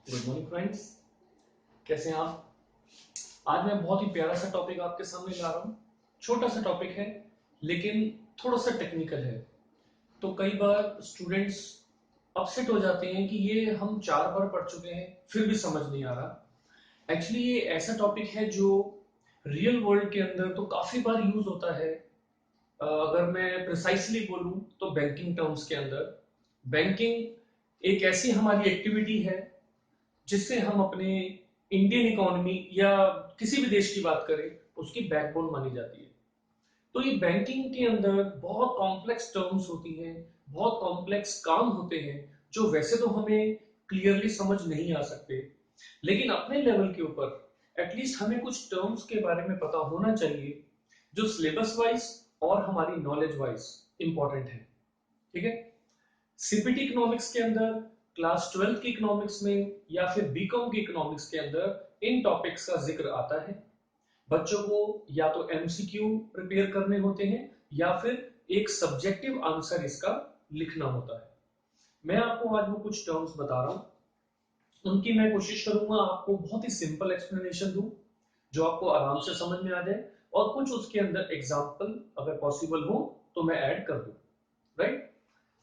Good morning friends. कैसे हैं आप? आज मैं बहुत ही प्यारा सा टॉपिक आपके सामने ला रहा हूँ। छोटा सा टॉपिक है लेकिन थोड़ा सा टेक्निकल है। तो कई बार स्टूडेंट्स अपसेट हो जाते हैं कि ये हम 4 बार पढ़ चुके हैं फिर भी समझ नहीं आ रहा। एक्चुअली ये ऐसा टॉपिक है जो रियल वर्ल्ड के अंदर तो काफी बार यूज होता है। अगर मैं प्रिसाइसली बोलूं तो बैंकिंग टर्म्स के अंदर बैंकिंग एक ऐसी हमारी एक्टिविटी है जिससे हम अपने इंडियन इकोनॉमी या किसी भी देश की बात करें उसकी बैकबोन मानी जाती है। तो ये बैंकिंग के अंदर बहुत कॉम्प्लेक्स टर्म्स होती हैं, बहुत कॉम्प्लेक्स काम होते हैं जो वैसे तो हमें क्लियरली समझ नहीं आ सकते, लेकिन अपने लेवल के ऊपर एटलीस्ट हमें कुछ टर्म्स के बारे में पता होना चाहिए जो सिलेबस वाइज और हमारी नॉलेज वाइज इंपॉर्टेंट है। ठीक है। सीपीटी इकोनॉमिक्स के अंदर, क्लास 12 की इकोनॉमिक्स में या फिर बीकॉम की इकोनॉमिक्स के अंदर इन टॉपिक्स का जिक्र आता है। बच्चों को या तो एमसीक्यू प्रिपेयर करने होते हैं या फिर एक सब्जेक्टिव आंसर इसका लिखना होता है। मैं आपको आज वो कुछ टर्म्स बता रहा हूं, उनकी मैं कोशिश करूंगा आपको बहुत ही सिंपल एक्सप्लेनेशन दूं जो आपको आराम से समझ में आ जाए, और कुछ उसके अंदर एग्जाम्पल अगर पॉसिबल हो तो मैं ऐड कर दूं। राइट।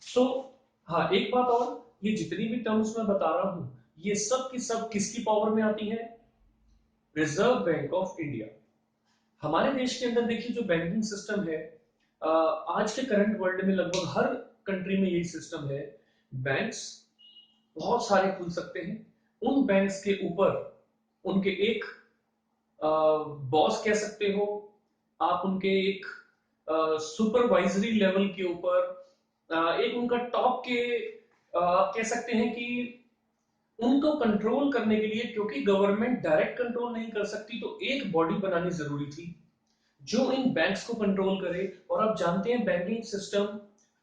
सो हाँ, एक बात और, ये जितनी भी टर्म्स मैं बता रहा हूं ये सब की सब किसकी पावर में आती है? Reserve bank of India. हमारे देश के अंदर देखिए जो बैंकिंग सिस्टम है, आज के करंट वर्ल्ड में लगभग हर कंट्री में यही सिस्टम है। बैंक्स बहुत सारे खुल सकते हैं। उन बैंक्स के ऊपर उनके एक बॉस कह सकते हो आप, उनके एक सुपरवाइजरी लेवल के ऊपर एक उनका टॉप के आप कह सकते हैं कि उनको कंट्रोल करने के लिए, क्योंकि गवर्नमेंट डायरेक्ट कंट्रोल नहीं कर सकती तो एक बॉडी बनानी जरूरी थी जो इन बैंक्स को कंट्रोल करे। और आप जानते हैं बैंकिंग सिस्टम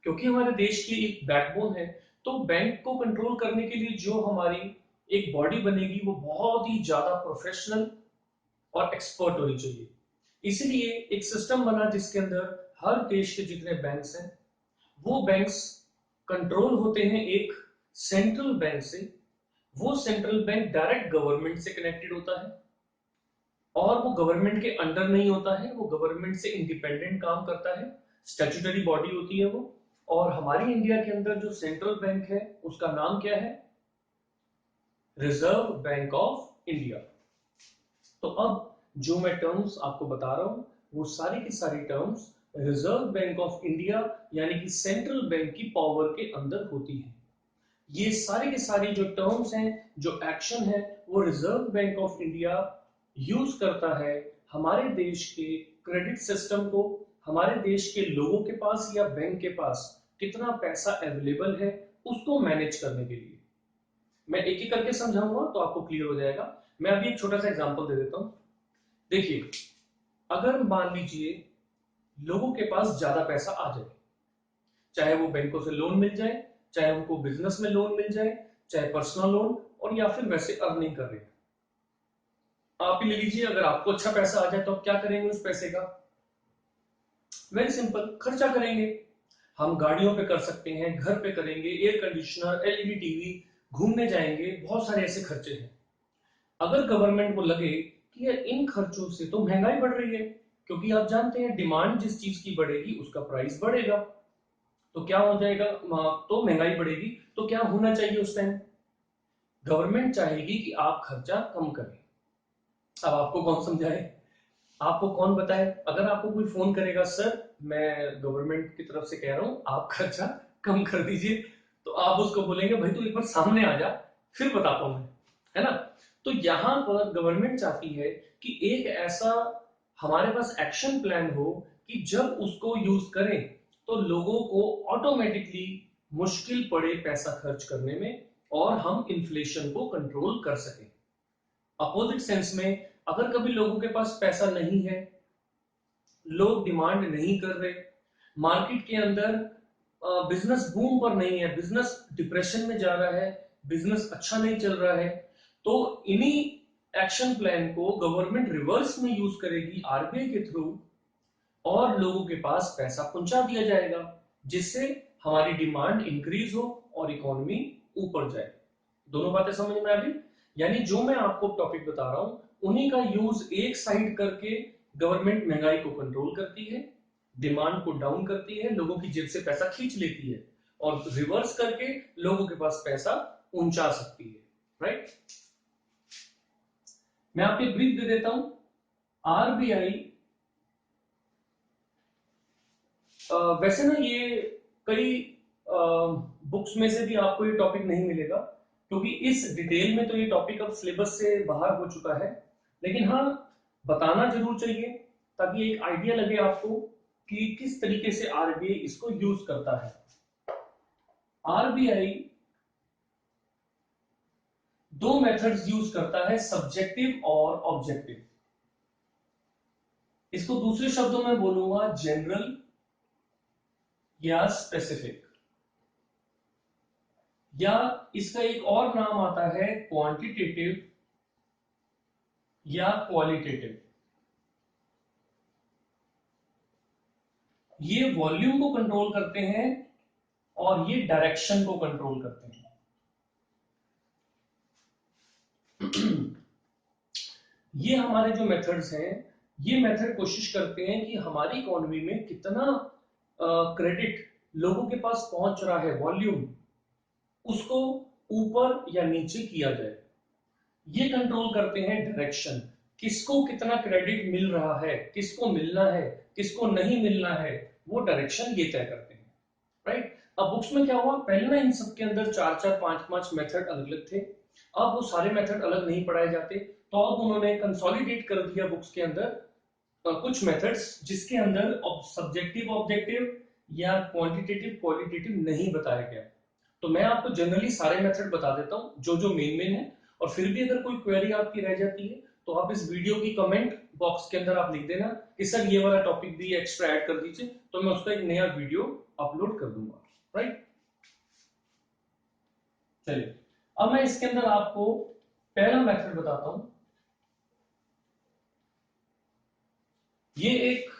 क्योंकि हमारे देश की एक बैकबोन है, तो बैंक को कंट्रोल करने के लिए जो हमारी एक बॉडी बनेगी वो बहुत ही ज्यादा प्रोफेशनल और एक्सपर्ट होनी चाहिए। इसलिए एक सिस्टम बना जिसके अंदर हर देश के जितने बैंक्स हैं वो बैंक्स कंट्रोल होते हैं एक सेंट्रल बैंक से। वो सेंट्रल बैंक डायरेक्ट गवर्नमेंट से कनेक्टेड होता है और वो गवर्नमेंट के अंडर नहीं होता है, वो गवर्नमेंट से इंडिपेंडेंट काम करता है। स्टैट्यूटरी बॉडी होती है वो। और हमारी इंडिया के अंदर जो सेंट्रल बैंक है उसका नाम क्या है? Reserve bank of India. तो अब जो मैं टर्म्स आपको बता रहा हूं वो सारी की सारी terms reserve bank of India यानी कि सेंट्रल बैंक की पावर के अंदर होती है। ये सारी की सारी जो टर्म्स हैं, जो एक्शन है, वो reserve bank of India use करता है हमारे देश के क्रेडिट सिस्टम को, हमारे देश के लोगों के पास या बैंक के पास कितना पैसा अवेलेबल है उसको मैनेज करने के लिए। मैं एक एक करके समझाऊंगा तो आपको क्लियर हो जाएगा। मैं अभी एक छोटा सा एग्जांपल दे देता हूं। देखिए, अगर मान लीजिए लोगों के पास ज्यादा पैसा आ जाए, चाहे वो बैंकों से लोन मिल जाए, चाहे उनको बिजनेस में लोन मिल जाए, चाहे पर्सनल लोन, और या फिर वैसे अर्निंग कर रहे हैं। आप ही ले लीजिए, अगर आपको अच्छा पैसा आ जाए तो आप क्या करेंगे उस पैसे का? वेरी सिंपल, खर्चा करेंगे। हम गाड़ियों पे कर सकते हैं, घर पे करेंगे, एयर कंडीशनर, एलईडी टीवी, घूमने जाएंगे, बहुत सारे ऐसे खर्चे हैं। अगर गवर्नमेंट को लगे कि यार इन खर्चों से तो महंगाई बढ़ रही है, क्योंकि आप जानते हैं डिमांड जिस चीज की बढ़ेगी उसका प्राइस बढ़ेगा, तो क्या हो जाएगा? तो महंगाई बढ़ेगी तो क्या होना चाहिए उस टाइम? गवर्नमेंट चाहेगी कि आप खर्चा कम करें। अब आपको कौन समझाए, आपको कौन बताए? अगर आपको कोई फोन करेगा, सर मैं गवर्नमेंट की तरफ से कह रहा हूं आप खर्चा कम कर दीजिए, तो आप उसको बोलेंगे भाई तू एक बार सामने आ जा फिर बताता हूं मैं, है ना? तो यहां पर गवर्नमेंट चाहती है कि एक ऐसा हमारे पास एक्शन प्लान हो कि जब उसको यूज करें तो लोगों को ऑटोमेटिकली मुश्किल पड़े पैसा खर्च करने में और हम इन्फ्लेशन को कंट्रोल कर सकें। अपोजिट सेंस में, अगर कभी लोगों के पास पैसा नहीं है, लोग डिमांड नहीं कर रहे, मार्केट के अंदर बिजनेस बूम पर नहीं है, बिजनेस डिप्रेशन में जा रहा है, बिजनेस अच्छा नहीं चल रहा है, तो इन्हीं एक्शन प्लान को गवर्नमेंट रिवर्स में यूज करेगी आरबीआई के थ्रू, और लोगों के पास पैसा पहुंचा दिया जाएगा जिससे हमारी डिमांड इंक्रीज हो और इकोनॉमी ऊपर जाए। दोनों बातें समझ में आ गई? यानी जो मैं आपको टॉपिक बता रहा हूं उन्हीं का यूज एक साइड करके गवर्नमेंट महंगाई को कंट्रोल करती है, डिमांड को डाउन करती है, लोगों की जेब से पैसा खींच लेती है, और रिवर्स करके लोगों के पास पैसा ऊंचा सकती है। राइट, मैं आपको ब्रीफ दे देता हूं। आरबीआई, वैसे ना ये कई बुक्स में से भी आपको ये टॉपिक नहीं मिलेगा, क्योंकि इस डिटेल में तो ये टॉपिक अब सिलेबस से बाहर हो चुका है, लेकिन हाँ बताना जरूर चाहिए ताकि एक आइडिया लगे आपको कि किस तरीके से आरबीआई इसको यूज करता है। आरबीआई दो मेथड्स यूज करता है, सब्जेक्टिव और ऑब्जेक्टिव। इसको दूसरे शब्दों में बोलूंगा जनरल या स्पेसिफिक, या इसका एक और नाम आता है क्वांटिटेटिव या क्वालिटेटिव। ये वॉल्यूम को कंट्रोल करते हैं और ये डायरेक्शन को कंट्रोल करते हैं। ये हमारे जो मेथड्स हैं, ये मेथड कोशिश करते हैं कि हमारी इकोनॉमी में कितना क्रेडिट लोगों के पास पहुंच रहा है, वॉल्यूम, उसको ऊपर या नीचे किया जाए। ये कंट्रोल करते हैं डायरेक्शन, किसको कितना क्रेडिट मिल रहा है, किसको मिलना है, किसको नहीं मिलना है, वो डायरेक्शन ये तय करते हैं। राइट, अब बुक्स में क्या हुआ, पहले ना इन सबके अंदर चार चार पांच पांच मेथड अलग अलग थे, अब वो सारे मेथड अलग नहीं पढ़ाए जाते, तो अब उन्होंने कंसोलिडेट कर दिया बुक्स के अंदर कुछ मेथड्स जिसके अंदर सब्जेक्टिव ऑब्जेक्टिव या क्वांटिटेटिव क्वालिटेटिव नहीं बताया गया। तो मैं आपको जनरली सारे मेथड बता देता हूं जो जो मेन है, और फिर भी अगर कोई क्वेरी आपकी रह जाती है तो आप इस वीडियो की कमेंट बॉक्स के अंदर आप लिख देना कि सर ये वाला टॉपिक भी एक्स्ट्रा ऐड कर दीजिए, तो मैं उसका एक नया वीडियो अपलोड कर दूंगा। राइट, चलिए अब मैं इसके अंदर आपको पहला मेथड बताता हूं। ये एक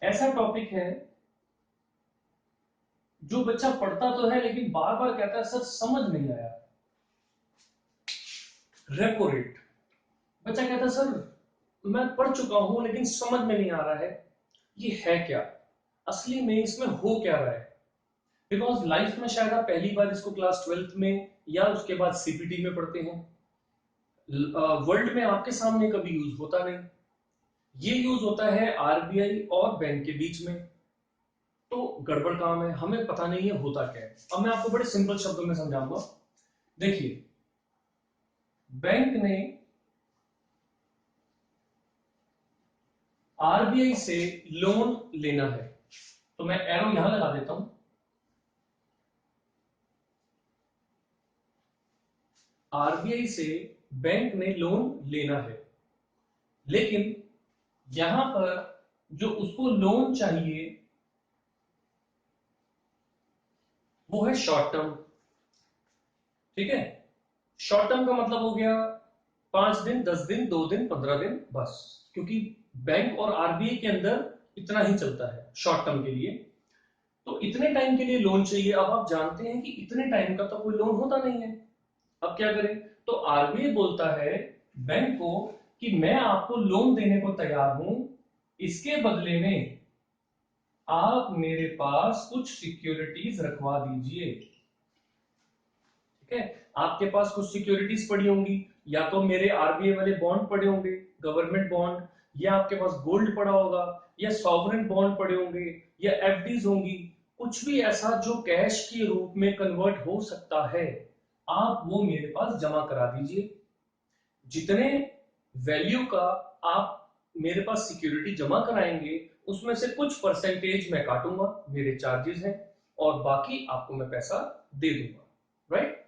ऐसा टॉपिक है जो बच्चा पढ़ता तो है लेकिन बार बार कहता है सर समझ नहीं आया। रेपो रेट, बच्चा कहता है सर मैं पढ़ चुका हूं लेकिन समझ में नहीं आ रहा है, ये है क्या, असली में इसमें हो क्या रहा है। बिकॉज लाइफ में शायद आप पहली बार इसको क्लास 12th में या उसके बाद सीपीटी में पढ़ते हैं, वर्ल्ड में आपके सामने कभी यूज होता नहीं, ये यूज होता है आरबीआई और बैंक के बीच में, तो गड़बड़ काम है, हमें पता नहीं है होता क्या है। अब मैं आपको बड़े सिंपल शब्दों में समझाऊंगा। देखिए, बैंक ने आरबीआई से लोन लेना है, तो मैं एरो यहां लगा देता हूं। आरबीआई से बैंक ने लोन लेना है, लेकिन यहां पर जो उसको लोन चाहिए वो है शॉर्ट टर्म। ठीक है, शॉर्ट टर्म का मतलब हो गया 5 दिन, 10 दिन, 2 दिन, 15 दिन, बस, क्योंकि बैंक और आरबीआई के अंदर इतना ही चलता है शॉर्ट टर्म के लिए, तो इतने टाइम के लिए लोन चाहिए। अब आप जानते हैं कि इतने टाइम का तो कोई लोन होता नहीं है, अब क्या करें, तो आरबीआई बोलता है बैंक को कि मैं आपको लोन देने को तैयार हूं, इसके बदले में आप मेरे पास कुछ सिक्योरिटीज रखवा दीजिए। ठीक है, आपके पास कुछ सिक्योरिटीज पड़ी होंगी, या तो मेरे आरबीआई वाले बॉन्ड पड़े होंगे, गवर्नमेंट बॉन्ड, या आपके पास गोल्ड पड़ा होगा, या सॉवरेन बॉन्ड पड़े होंगे, या एफडीज होंगी, कुछ भी ऐसा जो कैश के रूप में कन्वर्ट हो सकता है, आप वो मेरे पास जमा करा दीजिए। जितने वैल्यू का आप मेरे पास सिक्योरिटी जमा कराएंगे उसमें से कुछ परसेंटेज मैं काटूंगा, मेरे चार्जेस हैं, और बाकी आपको मैं पैसा दे दूंगा। राइट,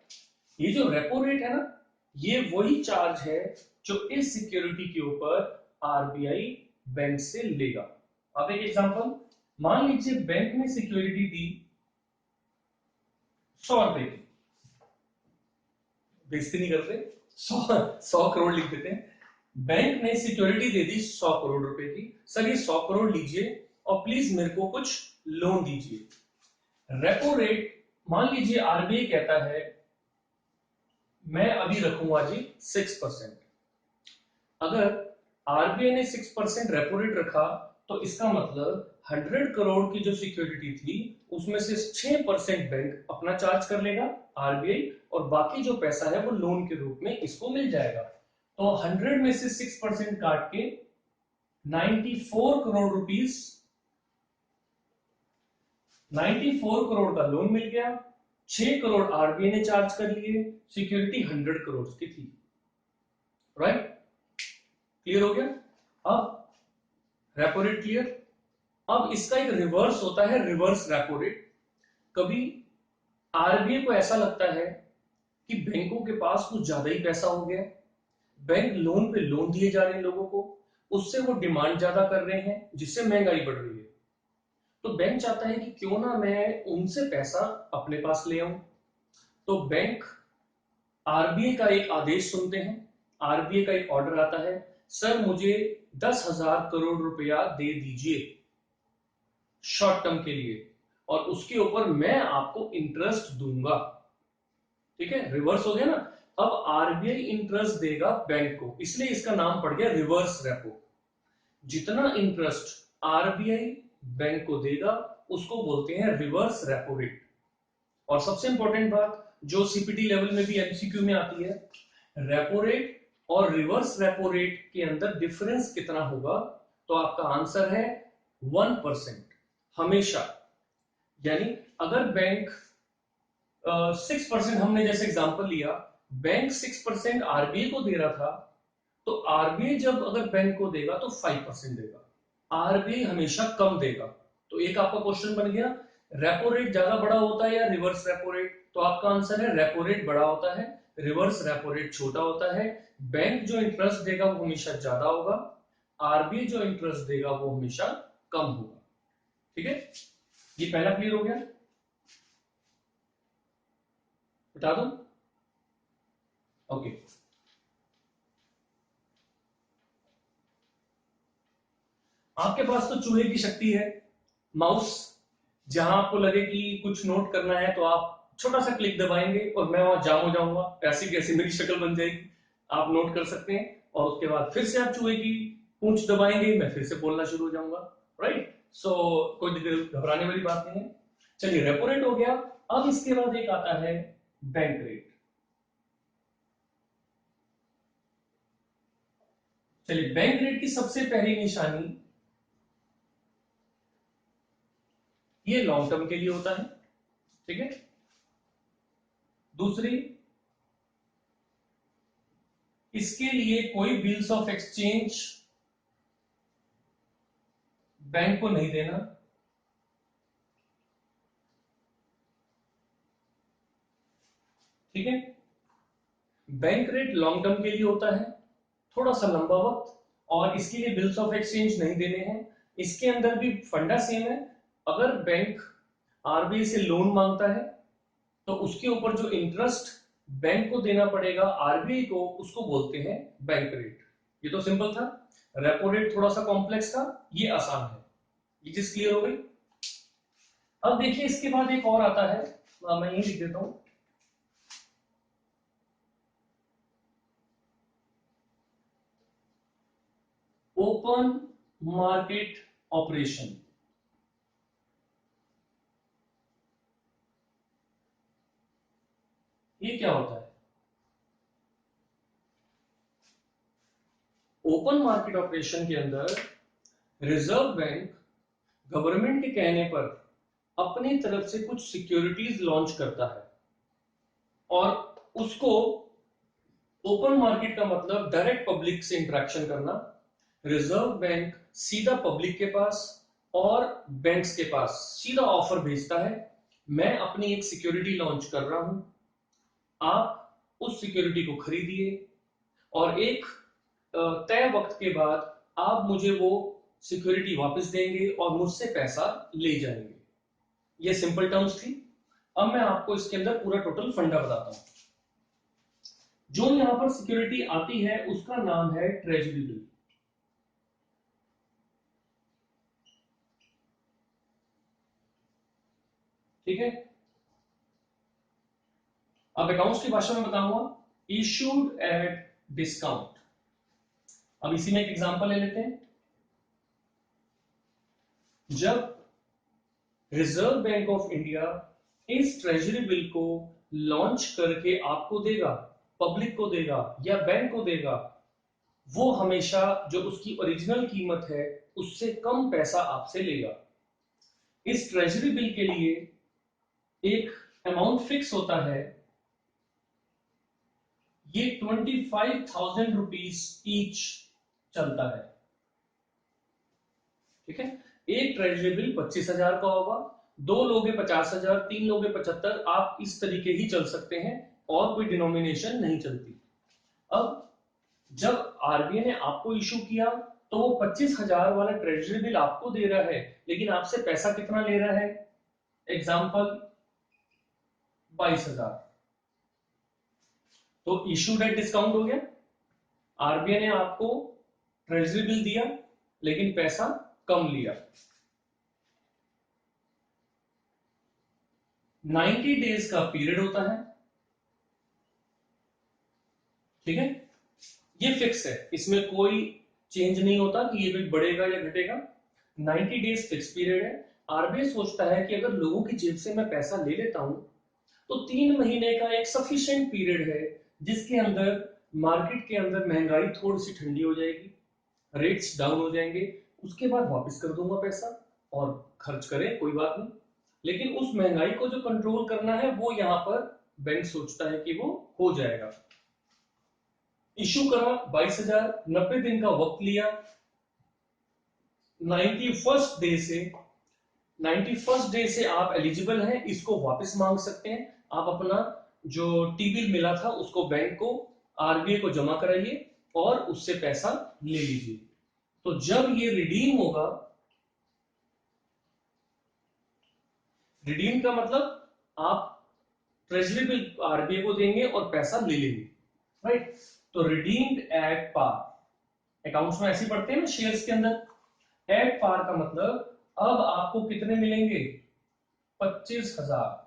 ये जो रेपो रेट है ना, ये वही चार्ज है जो इस सिक्योरिटी के ऊपर आरबीआई बैंक से लेगा। अब एक एग्जांपल, मान लीजिए बैंक ने सिक्योरिटी दी 100 रुपए की, बेइज्जती नहीं करते, 100 करोड़ लिख देते हैं, बैंक ने सिक्योरिटी दे दी 100 करोड़ रुपए की, सर ये 100 करोड़ लीजिए और प्लीज मेरे को कुछ लोन दीजिए। रेपो रेट, मान लीजिए आरबीआई कहता है मैं अभी रखूंगा जी 6%। अगर आरबीआई ने 6% रेपो रेट रखा तो इसका मतलब 100 करोड़ की जो सिक्योरिटी थी उसमें से 6% बैंक अपना चार्ज कर लेगा आरबीआई, और बाकी जो पैसा है वो लोन के रूप में इसको मिल जाएगा। तो 100 में से 6% काट के 94 करोड़ रुपीस, 94 करोड़ का लोन मिल गया, 6 करोड़ आरबीआई ने चार्ज कर लिए, सिक्योरिटी 100 करोड़ की थी। राइट, क्लियर हो गया? अब रेपो रेट क्लियर। अब इसका एक रिवर्स होता है, रिवर्स रेपो रेट। कभी आरबीआई को ऐसा लगता है कि बैंकों के पास कुछ ज्यादा ही पैसा हो गया, बैंक लोन पे लोन दिए जा रहे हैं लोगों को, उससे वो डिमांड ज्यादा कर रहे हैं जिससे महंगाई बढ़ रही है। तो बैंक चाहता है कि क्यों ना मैं उनसे पैसा अपने पास ले आऊं। तो बैंक आरबीआई का एक आदेश सुनते हैं, आरबीआई का एक ऑर्डर आता है, सर मुझे 10,000 करोड़ रुपया दे दीजिए शॉर्ट टर्म के लिए, और उसके ऊपर मैं आपको इंटरेस्ट दूंगा। ठीक है, रिवर्स हो गया ना। अब आरबीआई इंटरेस्ट देगा बैंक को, इसलिए इसका नाम पड़ गया रिवर्स रेपो। जितना इंटरेस्ट आरबीआई बैंक को देगा उसको बोलते हैं रिवर्स रेपो रेट। और सबसे इंपॉर्टेंट बात जो सीपीटी लेवल में भी एमसीक्यू में आती है, रेपो रेट और रिवर्स रेपो रेट के अंदर डिफरेंस कितना होगा, तो आपका आंसर है 1%। हमेशा, यानी अगर बैंक 6% हमने जैसे एग्जांपल लिया, बैंक 6% आरबीआई को दे रहा था, तो आरबीआई जब अगर बैंक को देगा तो 5% देगा, आरबीआई हमेशा कम देगा। तो एक आपका क्वेश्चन बन गया, रेपो रेट ज्यादा बड़ा होता है या रिवर्स रेपो रेट? तो आपका आंसर है रेपो रेट बड़ा होता है, रिवर्स रेपो रेट छोटा होता है। बैंक जो इंटरेस्ट देगा वो हमेशा ज्यादा होगा, आरबीआई जो इंटरेस्ट देगा वो हमेशा कम होगा। ठीक है, ये पहला क्लियर हो गया, बता दो। ओके, आपके पास तो चूहे की शक्ति है, माउस, जहां आपको लगे कि कुछ नोट करना है तो आप छोटा सा क्लिक दबाएंगे और मैं वहां जाम हो जाऊंगा, ऐसी कैसी मेरी शक्ल बन जाएगी, आप नोट कर सकते हैं। और उसके बाद फिर से आप चूहे की पूंछ दबाएंगे, मैं फिर से बोलना शुरू हो जाऊंगा। राइट, सो कोई घबराने वाली बात नहीं है। चलिए, रेपो रेट हो गया। अब इसके बाद एक आता है बैंक रेट। चलिए, बैंक रेट की सबसे पहली निशानी, ये लॉन्ग टर्म के लिए होता है। ठीक है, दूसरी, इसके लिए कोई बिल्स ऑफ एक्सचेंज बैंक को नहीं देना। ठीक है, बैंक रेट लॉन्ग टर्म के लिए होता है, थोड़ा सा लंबा वक्त, और इसके लिए बिल्स ऑफ एक्सचेंज नहीं देने हैं। इसके अंदर भी फंडा सेम है, अगर बैंक आरबीआई से लोन मांगता है तो उसके ऊपर जो इंटरेस्ट बैंक को देना पड़ेगा आरबीआई को, उसको बोलते हैं बैंक रेट। ये तो सिंपल था। रेपो रेट थोड़ा सा कॉम्प्लेक्स था, ये आसान है। ये चीज क्लियर हो गई। अब देखिए, इसके बाद एक और आता है, मैं यही लिख देता हूं, ओपन मार्केट ऑपरेशन। ये क्या होता है? ओपन मार्केट ऑपरेशन के अंदर रिजर्व बैंक गवर्नमेंट के कहने पर अपनी तरफ से कुछ सिक्योरिटीज लॉन्च करता है, और उसको, ओपन मार्केट का मतलब डायरेक्ट पब्लिक से इंटरेक्शन करना, रिजर्व बैंक सीधा पब्लिक के पास और बैंक्स के पास सीधा ऑफर भेजता है, मैं अपनी एक सिक्योरिटी लॉन्च कर रहा हूं, आप उस सिक्योरिटी को खरीदिए, और एक तय वक्त के बाद आप मुझे वो सिक्योरिटी वापस देंगे और मुझसे पैसा ले जाएंगे। ये सिंपल टर्म्स थी। अब मैं आपको इसके अंदर पूरा टोटल फंडा बताता हूं। जो यहां पर सिक्योरिटी आती है उसका नाम है ट्रेजरी बिल। ठीक है, अब अकाउंट्स की भाषा में बताऊंगा, इशूड एट डिस्काउंट। अब इसी में एक एग्जांपल ले लेते हैं। जब रिजर्व बैंक ऑफ इंडिया इस ट्रेजरी बिल को लॉन्च करके आपको देगा, पब्लिक को देगा या बैंक को देगा, वो हमेशा जो उसकी ओरिजिनल कीमत है उससे कम पैसा आपसे लेगा। इस ट्रेजरी बिल के लिए एक अमाउंट फिक्स होता है, ये 25,000 रुपीज ईच चलता है। ठीक है, एक ट्रेजरी बिल 25,000 का होगा, 2 लोगे 50,000, 3 लोगे 75, आप इस तरीके ही चल सकते हैं और कोई डिनोमिनेशन नहीं चलती। अब जब आरबीआई ने आपको इशू किया तो वो 25,000 वाला ट्रेजरी बिल आपको दे रहा है, लेकिन आपसे पैसा कितना ले रहा है? एग्जाम्पल 22,000। तो इशूड एट डिस्काउंट हो गया। आरबीआई ने आपको ट्रेजरी बिल दिया लेकिन पैसा कम लिया। 90 डेज का पीरियड होता है। ठीक है, ये फिक्स है, इसमें कोई चेंज नहीं होता कि ये बिल बढ़ेगा या घटेगा। 90 डेज फिक्स पीरियड है। आरबीआई सोचता है कि अगर लोगों की जेब से मैं पैसा ले लेता हूं तो 3 महीने का एक सफिशिएंट पीरियड है जिसके अंदर मार्केट के अंदर महंगाई थोड़ी सी ठंडी हो जाएगी, रेट्स डाउन हो जाएंगे, उसके बाद वापस कर दूंगा पैसा और खर्च करें, कोई बात नहीं। लेकिन उस महंगाई को जो कंट्रोल करना है वो यहां पर बैंक सोचता है कि वो हो जाएगा। इशू करा 22,000, 90 दिन का वक्त लिया। 91st डे से 91st डे से आप एलिजिबल हैं, इसको वापस मांग सकते हैं। आप अपना जो टी बिल मिला था उसको बैंक को, आरबीआई को जमा कराइए और उससे पैसा ले लीजिए। तो जब ये रिडीम होगा, रिडीम का मतलब आप ट्रेजरी बिल आरबीआई को देंगे और पैसा ले लेंगे, राइट। तो रिडीम्ड एट पार, अकाउंट्स में ऐसे पढ़ते हैं ना शेयर्स के अंदर। एट पार का मतलब अब आपको कितने मिलेंगे? 25,000।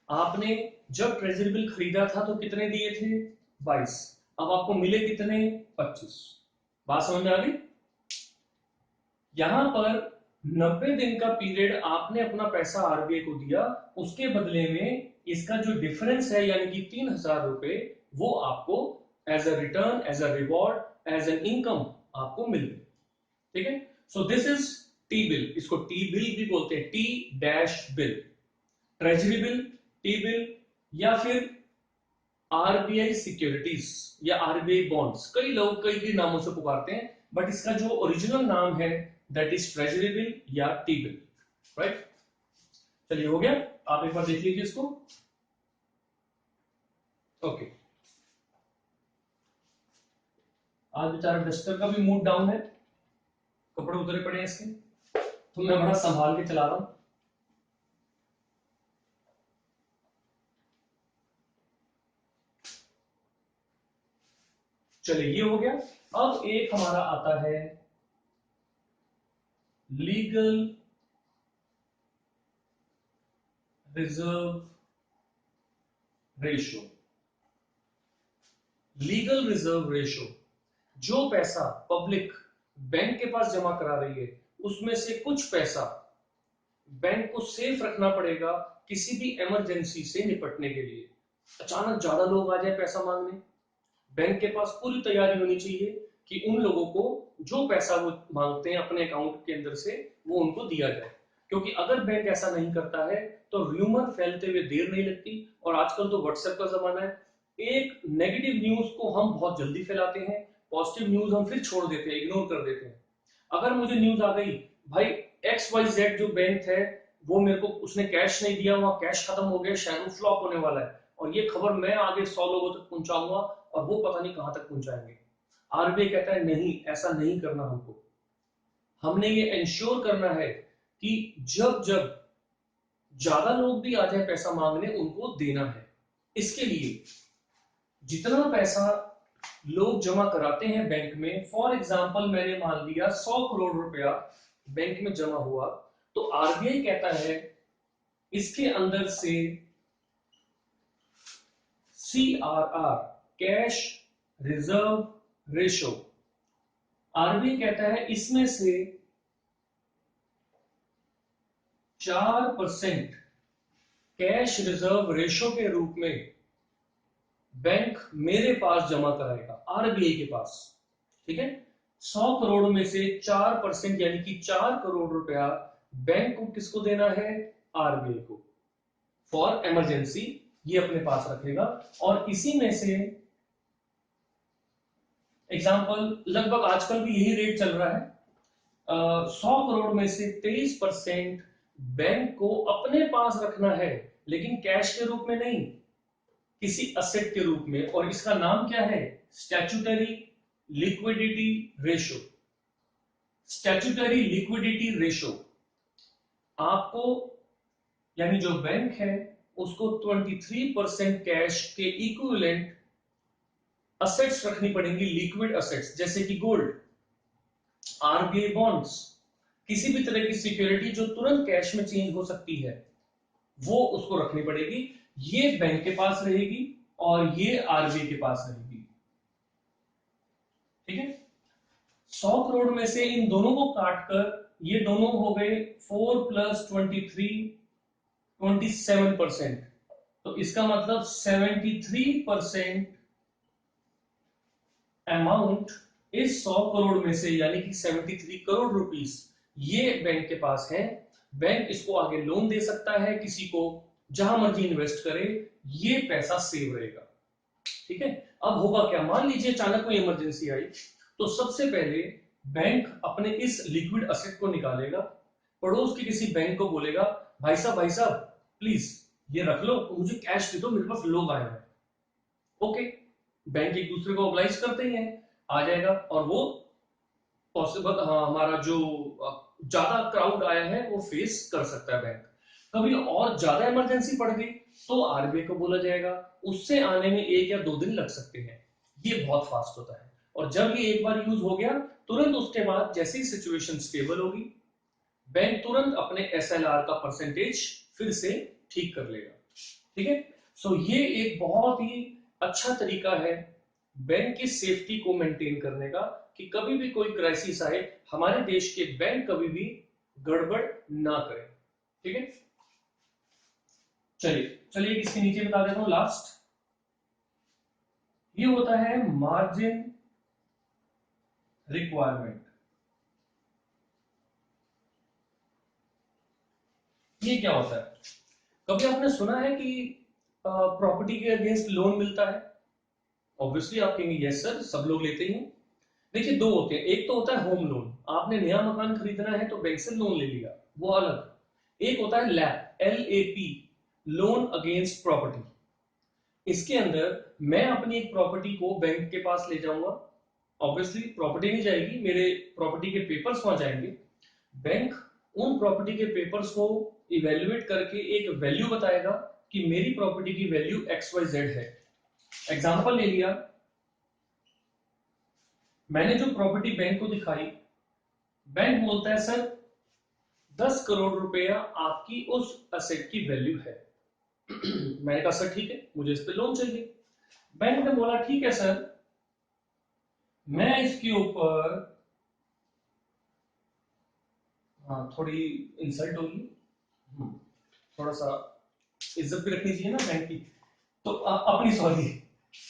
आपने जब ट्रेजरी बिल खरीदा था तो कितने दिए थे? 22। अब आपको मिले कितने? 25। बात समझ में आ गई? यहां पर 90 दिन का पीरियड आपने अपना पैसा आरबीआई को दिया, उसके बदले में इसका जो डिफरेंस है यानी कि 3,000 रुपए वो आपको as a return, as a reward, as an income आपको मिल गई। ठीक है, so this is T bill, इसको टी बिल भी बोलते हैं, T dash bill, treasury bill, T bill, या फिर आरबीआई सिक्योरिटीज या आरबीआई बॉन्ड्स। कई लोग कई कई नामों से पुकारते हैं, बट इसका जो ओरिजिनल नाम है दैट इज ट्रेजरी बिल या टी बिल, राइट। चलिए हो गया, आप एक बार देख लीजिए इसको। ओके, आज बेचारा डस्टर का भी मूड डाउन है, कपड़े उतरे पड़े हैं इसके, तो मैं बड़ा संभाल के चला रहा हूं। चलिए ये हो गया। अब एक हमारा आता है legal reserve ratio. Legal reserve ratio, जो पैसा पब्लिक बैंक के पास जमा करा रही है उसमें से कुछ पैसा बैंक को सेफ रखना पड़ेगा किसी भी इमरजेंसी से निपटने के लिए। अचानक ज्यादा लोग आ जाए पैसा मांगने, बैंक के पास पूरी तैयारी होनी चाहिए कि उन लोगों को जो पैसा वो मांगते हैं अपने अकाउंट के अंदर से वो उनको दिया जाए। क्योंकि अगर बैंक ऐसा नहीं करता है तो र्यूमर फैलते हुए देर नहीं लगती, और आजकल तो व्हाट्सएप का जमाना है, एक नेगेटिव न्यूज को हम बहुत जल्दी फैलाते हैं, पॉजिटिव न्यूज हम फिर छोड़ देते हैं, इग्नोर कर देते हैं। अगर मुझे न्यूज आ गई भाई XYZ जो बैंक है वो मेरे को उसने कैश नहीं दिया, वहां कैश खत्म हो गया, शेयर फ्लॉप होने वाला है, और ये खबर मैं आगे 100 लोगों तक पहुंचाऊंगा और वो पता नहीं कहां तक पहुंचाएंगे। आरबीआई कहता है नहीं, ऐसा नहीं करना, हमने ये इंश्योर करना है कि जब जब ज्यादा लोग भी आ जाए पैसा मांगने उनको देना है। इसके लिए जितना पैसा लोग जमा कराते हैं बैंक में, फॉर एग्जांपल मैंने मान लिया 100 करोड़ रुपया बैंक में जमा हुआ, तो आरबीआई कहता है इसके अंदर से CRR, cash reserve ratio, RBI कहता है इसमें से 4% कैश रिजर्व रेशो के रूप में बैंक मेरे पास जमा कराएगा, आरबीआई के पास। ठीक है, 100 करोड़ में से 4% यानी कि 4 करोड़ रुपया बैंक को किसको देना है, आरबीआई को, फॉर इमरजेंसी, ये अपने पास रखेगा। और इसी में से एग्जाम्पल लगभग आजकल भी यही रेट चल रहा है, 100 करोड़ में से 23% बैंक को अपने पास रखना है, लेकिन कैश के रूप में नहीं, किसी असेट के रूप में। और इसका नाम क्या है, statutory liquidity ratio. Statutory liquidity ratio आपको, यानी जो बैंक है उसको 23% कैश के इक्विवेलेंट असेट्स रखनी पड़ेंगी, लिक्विड असेट्स, जैसे कि गोल्ड, आरबीआई बॉन्ड्स, किसी भी तरह की सिक्योरिटी जो तुरंत कैश में चेंज हो सकती है, वो उसको रखनी पड़ेगी। ये बैंक के पास रहेगी और ये आरबीआई के पास रहेगी। ठीक है, 100 करोड़ में से इन दोनों को काटकर ये दोनों हो गए 4 + 23 27%। तो इसका मतलब 73% अमाउंट इस 100 करोड़ में से, यानी कि 73 करोड़ रुपीस ये बैंक के पास है। बैंक इसको आगे लोन दे सकता है किसी को, जहां मर्जी इन्वेस्ट करे, ये पैसा सेव रहेगा। ठीक है, अब होगा क्या, मान लीजिए अचानक कोई इमरजेंसी आई, तो सबसे पहले बैंक अपने इस लिक्विड असेट को निकालेगा, पड़ोस के किसी बैंक को बोलेगा, भाई साहब प्लीज ये रख लो, मुझे कैश दे दो, मेरे पास लोग आए हैं। ओके, बैंक एक दूसरे को ऑब्लाइज करते ही हैं, आ जाएगा, और वो पॉसिबल, हाँ, हमारा जो ज्यादा क्राउड आया है वो फेस कर सकता है बैंक। कभी और ज्यादा इमरजेंसी पड़ गई तो आरबीआई को बोला जाएगा, उससे आने में 1 या 2 दिन लग सकते हैं, ये बहुत फास्ट होता है। और जब ये एक बार यूज हो गया, तुरंत उसके बाद जैसे ही सिचुएशन स्टेबल होगी, बैंक तुरंत अपने एसएलआर का परसेंटेज फिर से ठीक कर लेगा। ठीक है, सो ये एक बहुत ही अच्छा तरीका है बैंक की सेफ्टी को मेंटेन करने का, कि कभी भी कोई क्राइसिस आए, हमारे देश के बैंक कभी भी गड़बड़ ना करें। ठीक है, चलिए इसके नीचे बता देता हूं लास्ट, ये होता है मार्जिन रिक्वायरमेंट। ये क्या होता है, कभी आपने सुना है कि प्रॉपर्टी के अगेंस्ट लोन मिलता है? ऑब्वियसली आप कहेंगे यस सर, सब लोग लेते ही हैं। देखिए, 2 होते हैं, एक तो होता है होम लोन, आपने नया मकान खरीदना है तो बैंक से लोन ले लिया, वो अलग। एक होता है lap, LAP, loan against property. इसके अंदर मैं अपनी एक प्रॉपर्टी को बैंक के पास ले जाऊंगा, ऑब्वियसली प्रॉपर्टी नहीं जाएगी, मेरे प्रॉपर्टी के पेपर्स वहां जाएंगे, बैंक उन प्रॉपर्टी के पेपर्स को इवेल्युएट करके एक वैल्यू बताएगा कि मेरी प्रॉपर्टी की वैल्यू XYZ है। एग्जांपल ले लिया, मैंने जो प्रॉपर्टी बैंक को दिखाई, बैंक बोलता है सर 10 करोड़ रुपया आपकी उस असेट की वैल्यू है। मैंने कहा सर ठीक है, मुझे इस पे लोन चाहिए। बैंक ने बोला ठीक है सर, मैं इसके ऊपर, हाँ थोड़ी इंसल्ट होगी, थोड़ा सा इज्जत भी रखनी चाहिए ना बैंक की, तो अपनी सॉरी।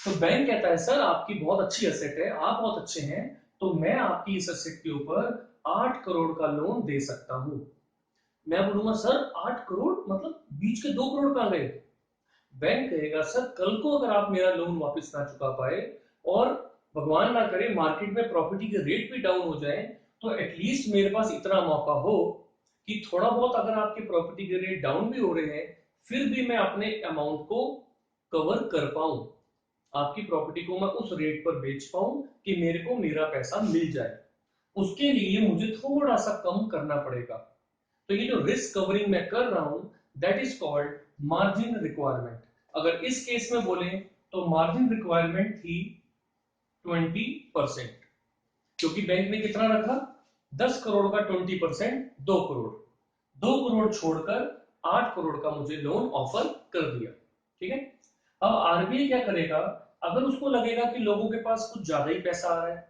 तो बैंक कहता है सर आपकी बहुत अच्छी असेट है, आप बहुत अच्छे हैं, तो मैं आपकी इस असेट के ऊपर 8 करोड़ का लोन दे सकता हूं। मैं बोलूंगा सर 8 करोड़ मतलब बीच के 2 करोड़ कहां गए? बैंक कहेगा सर कल को अगर आप मेरा लोन वापस ना चुका पाए, और भगवान ना करे मार्केट में प्रॉपर्टी के रेट भी डाउन हो जाए, तो एटलीस्ट मेरे पास इतना मौका हो कि थोड़ा बहुत अगर आपके प्रॉपर्टी के रेट डाउन भी हो रहे हैं, फिर भी मैं अपने अमाउंट को कवर कर पाऊं, आपकी प्रॉपर्टी को मैं उस रेट पर बेच पाऊं कि मेरे को मेरा पैसा मिल जाए। उसके लिए मुझे थोड़ा सा कम करना पड़ेगा। तो ये जो रिस्क कवरिंग मैं कर रहा हूं, that is called margin requirement. अगर इस केस में बोले तो मार्जिन रिक्वायरमेंट थी 20%, क्योंकि बैंक ने कितना रखा, 10 करोड़ का 20% 2 करोड़, 2 करोड़ छोड़कर 8 करोड़ का मुझे लोन ऑफर कर दिया। ठीक है, अब आरबीआई क्या करेगा, अगर उसको लगेगा कि लोगों के पास कुछ ज्यादा ही पैसा आ रहा है,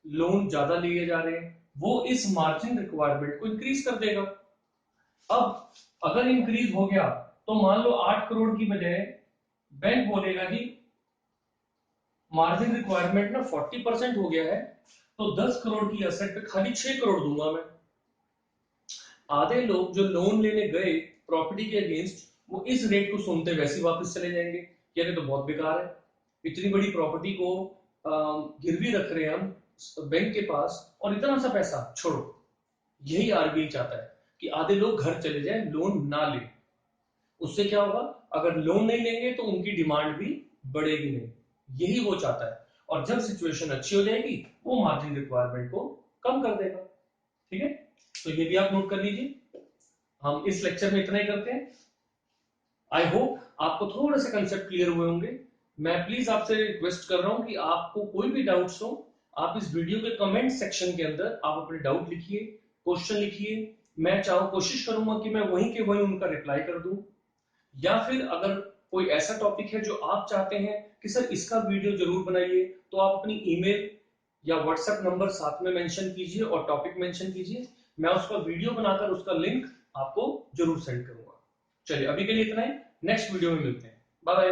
लोन ज्यादा लिए जा रहे हैं, वो इस मार्जिन रिक्वायरमेंट को इंक्रीज कर देगा। अब अगर इंक्रीज हो गया तो मान लो 8 करोड़ की बजाय बैंक बोलेगा जी मार्जिन रिक्वायरमेंट ना 40% हो गया है, तो 10 करोड़ की असेट पे खाली 6 करोड़ दूंगा मैं। आधे लोग जो लोन लेने गए प्रॉपर्टी के अगेंस्ट, वो इस रेट को सुनते वैसे वापस चले जाएंगे, ये तो बहुत बेकार है, इतनी बड़ी प्रॉपर्टी को गिरवी रख रहे हैं हम बैंक के पास और इतना सा पैसा छोड़ो। यही आरबीआई चाहता है कि आधे लोग घर चले जाएं, लोन ना ले। उससे क्या होगा, अगर लोन नहीं लेंगे तो उनकी डिमांड भी बढ़ेगी नहीं, यही वो चाहता है। और जब सिचुएशन अच्छी हो जाएगी वो मार्जिन रिक्वायरमेंट को कम कर देगा। ठीक है, तो ये भी आप नोट कर लीजिए। हम इस लेक्चर में इतना ही करते हैं। आई होप आपको थोड़े से कंसेप्ट क्लियर हुए होंगे। मैं प्लीज आपसे रिक्वेस्ट कर रहा हूं कि आपको कोई भी डाउट्स हो, आप इस वीडियो के कमेंट सेक्शन के अंदर आप अपने डाउट लिखिए, क्वेश्चन लिखिए। मैं चाहूँ कोशिश करूंगा कि मैं वहीं के वहीं उनका रिप्लाई कर दूं। या फिर अगर कोई ऐसा टॉपिक है जो आप चाहते हैं कि सर इसका वीडियो जरूर बनाइए, तो आप अपनी ईमेल या व्हाट्सएप नंबर साथ में मेंशन कीजिए और टॉपिक मेंशन कीजिए। मैं उसका वीडियो बनाकर उसका लिंक आपको जरूर सेंड करूंगा। चलिए अभी के लिए इतना ही, नेक्स्ट वीडियो में मिलते हैं। Bye bye.